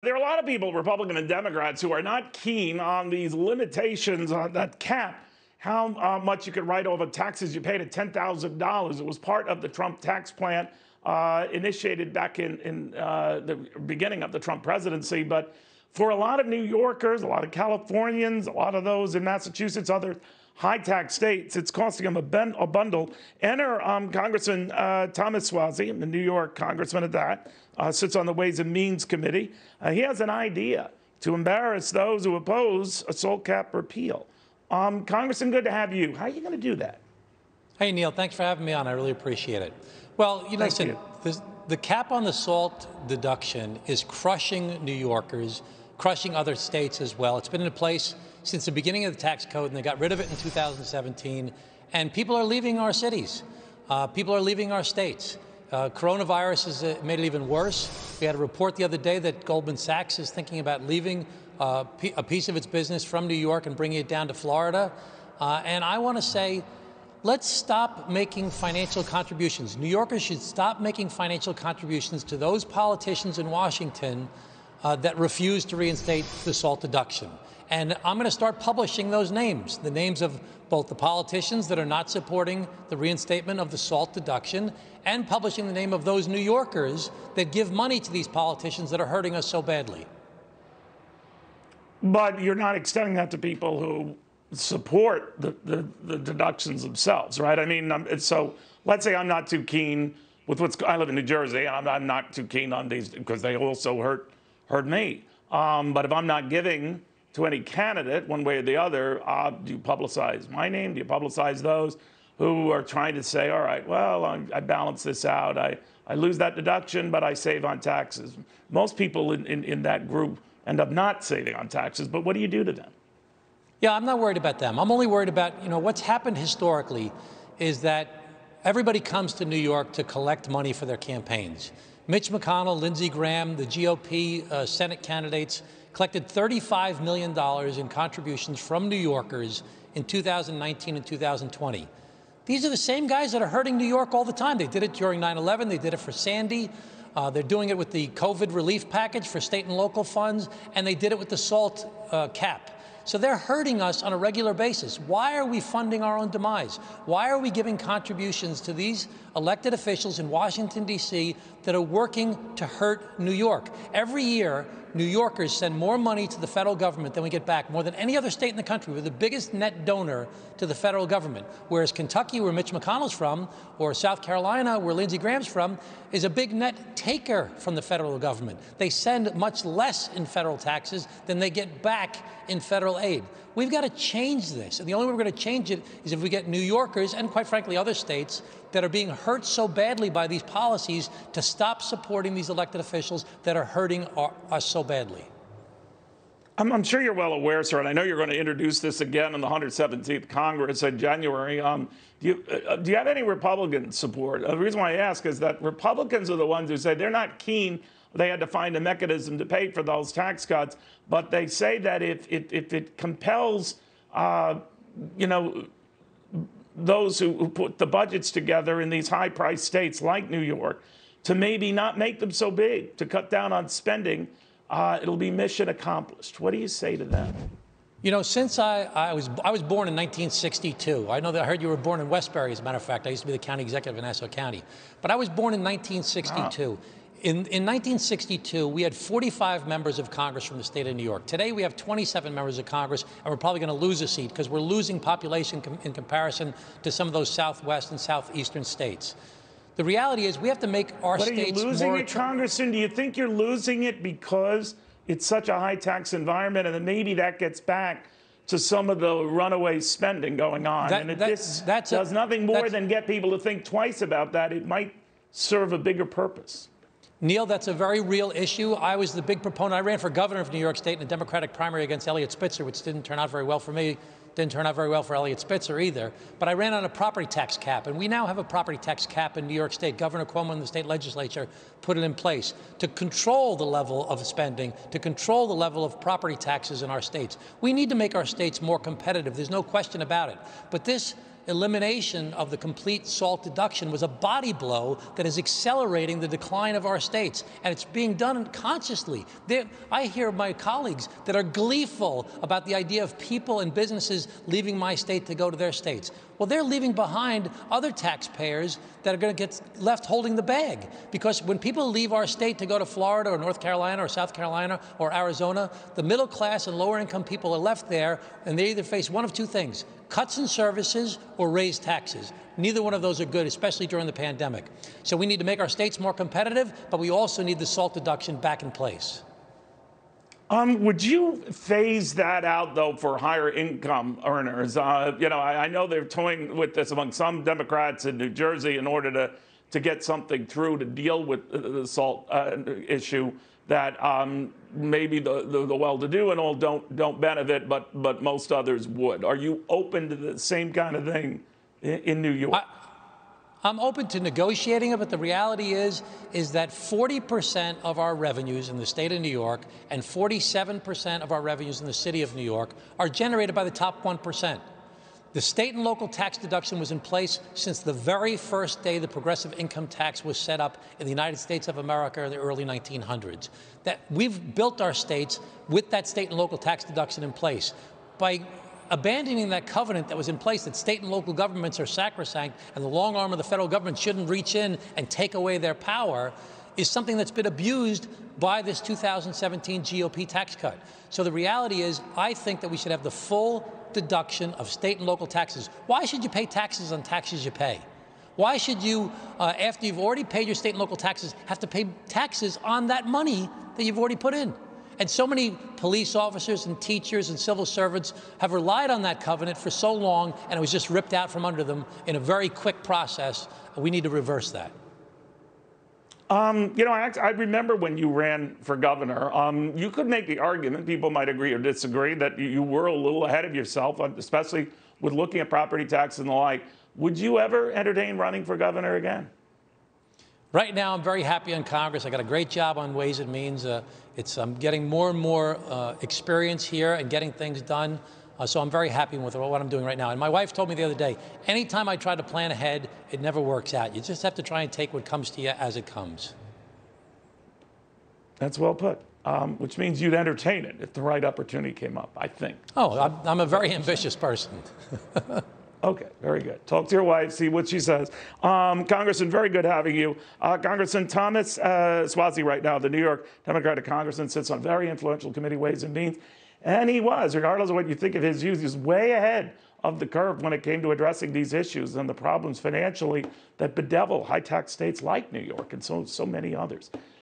There are a lot of people, Republican and Democrats, who are not keen on these limitations on that cap, how much you could write over taxes you paid at $10,000. It was part of the Trump tax plan initiated back in the beginning of the Trump presidency. But for a lot of New Yorkers, a lot of Californians, a lot of those in Massachusetts, other high-tax states, it's costing them a bundle. Enter Congressman Thomas Suozzi, the New York congressman at that, sits on the Ways and Means Committee. He has an idea to embarrass those who oppose a SALT cap repeal. Congressman, good to have you. How are you going to do that? Hey, Neil, thanks for having me on. I really appreciate it. Well, listen, the cap on the SALT deduction is crushing New Yorkers, crushing other states as well. It's been in place since the beginning of the tax code, and they got rid of it in 2017. And people are leaving our cities. People are leaving our states. Coronavirus has made it even worse. We had a report the other day that Goldman Sachs is thinking about leaving a piece of its business from New York and bringing it down to Florida. And I want to say, let's stop making financial contributions. New Yorkers should stop making financial contributions to those politicians in Washington that refuse to reinstate the SALT deduction. And I'm going to start publishing those names, the names of both the politicians that are not supporting the reinstatement of the SALT deduction, and publishing the name of those New Yorkers that give money to these politicians that are hurting us so badly. But you're not extending that to people who support the deductions themselves, right? I mean, so let's say I'm not too keen with I live in New Jersey, and I'm not too keen on these because they also hurt me. But if I'm not giving to any candidate one way or the other, do you publicize my name? Do you publicize those who are trying to say, all right, well, I balance this out. I lose that deduction, but I save on taxes. Most people in that group end up not saving on taxes, but what do you do to them? Yeah, I'm not worried about them. I'm only worried about, what's happened historically is that everybody comes to New York to collect money for their campaigns. Mitch McConnell, Lindsey Graham, the GOP Senate candidates collected $35 million in contributions from New Yorkers in 2019 and 2020. These are the same guys that are hurting New York all the time. They did it during 9/11. They did it for Sandy. They're doing it with the COVID relief package for state and local funds, and they did it with the SALT cap. So they're hurting us on a regular basis. Why are we funding our own demise? Why are we giving contributions to these elected officials in Washington, D.C. that are working to hurt New York? Every year, New Yorkers send more money to the federal government than we get back, more than any other state in the country. We're the biggest net donor to the federal government, whereas Kentucky, where Mitch McConnell's from, or South Carolina, where Lindsey Graham's from, is a big net taker from the federal government. They send much less in federal taxes than they get back in federal aid. We've got to change this, and the only way we're going to change it is if we get New Yorkers, and quite frankly other states, that are being hurt so badly by these policies to stop supporting these elected officials that are hurting us so badly. I'm sure you're well aware, sir, and I know you're going to introduce this again in the 117th Congress in January. Do you have any Republican support? The reason why I ask is that Republicans are the ones who say they're not keen. They had to find a mechanism to pay for those tax cuts, but they say that if it compels, those who put the budgets together in these high-priced states like New York to maybe not make them so big, to cut down on spending, it'll be mission accomplished. What do you say to that? Since I was born in 1962. I heard you were born in Westbury, as a matter of fact. I used to be the county executive in Nassau County. But I was born in 1962. Wow. In 1962, we had 45 members of Congress from the state of New York. Today, we have 27 members of Congress, and we're probably going to lose a seat because we're losing population in comparison to some of those southwest and southeastern states. The reality is we have to make our states more... Are you losing it, Congressman? Do you think you're losing it because it's such a high-tax environment, and then maybe that gets back to some of the runaway spending going on? This does nothing more than get people to think twice about that. It might serve a bigger purpose. Neil, that's a very real issue. I was the big proponent. I ran for governor of New York State in a Democratic primary against Eliot Spitzer, which didn't turn out very well for me. Didn't turn out very well for Eliot Spitzer either. But I ran on a property tax cap, and we now have a property tax cap in New York State. Governor Cuomo and the state legislature put it in place to control the level of spending, to control the level of property taxes in our states. We need to make our states more competitive. There's no question about it. But this elimination of the complete SALT deduction was a body blow that is accelerating the decline of our states, and it's being done consciously. I hear my colleagues that are gleeful about the idea of people and businesses leaving my state to go to their states. Well, they're leaving behind other taxpayers that are going to get left holding the bag. Because when people leave our state to go to Florida or North Carolina or South Carolina or Arizona, the middle class and lower income people are left there, and they either face one of two things: cuts in services or raised taxes. Neither one of those are good, especially during the pandemic. So we need to make our states more competitive, but we also need the SALT deduction back in place. Would you phase that out, though, for higher income earners? I know they're toying with this among some Democrats in New Jersey in order to get something through to deal with the SALT issue, that maybe the well-to-do and all don't benefit, but most others would. Are you open to the same kind of thing in New York? I'm open to negotiating it, but the reality is that 40% of our revenues in the state of New York and 47% of our revenues in the city of New York are generated by the top 1%. The state and local tax deduction was in place since the very first day the progressive income tax was set up in the United States of America in the early 1900s. That we've built our states with that state and local tax deduction in place. By abandoning that covenant that was in place, that state and local governments are sacrosanct and the long arm of the federal government shouldn't reach in and take away their power, is something that's been abused by this 2017 GOP tax cut. So the reality is, I think that we should have the full deduction of state and local taxes. Why should you pay taxes on taxes you pay? Why should you, after you've already paid your state and local taxes, have to pay taxes on that money that you've already put in? And so many police officers and teachers and civil servants have relied on that covenant for so long, and it was just ripped out from under them in a very quick process. We need to reverse that. I remember when you ran for governor, you could make the argument, people might agree or disagree, that you were a little ahead of yourself, especially with looking at property tax and the like. Would you ever entertain running for governor again? Right now, I'm very happy in Congress. I got a great job on Ways and Means. I'm getting more and more experience here and getting things done. So I'm very happy with what I'm doing right now. And my wife told me the other day, anytime I try to plan ahead, it never works out. You just have to try and take what comes to you as it comes. That's well put, which means you'd entertain it if the right opportunity came up, I think. Oh, I'm a very ambitious person. Okay, very good. Talk to your wife, see what she says. Congressman, very good having you. Congressman Thomas Suozzi right now, the New York Democratic congressman, sits on a very influential committee, Ways and Means. And he was, regardless of what you think of his views, he was way ahead of the curve when it came to addressing these issues and the problems financially that bedevil high-tax states like New York and so many others.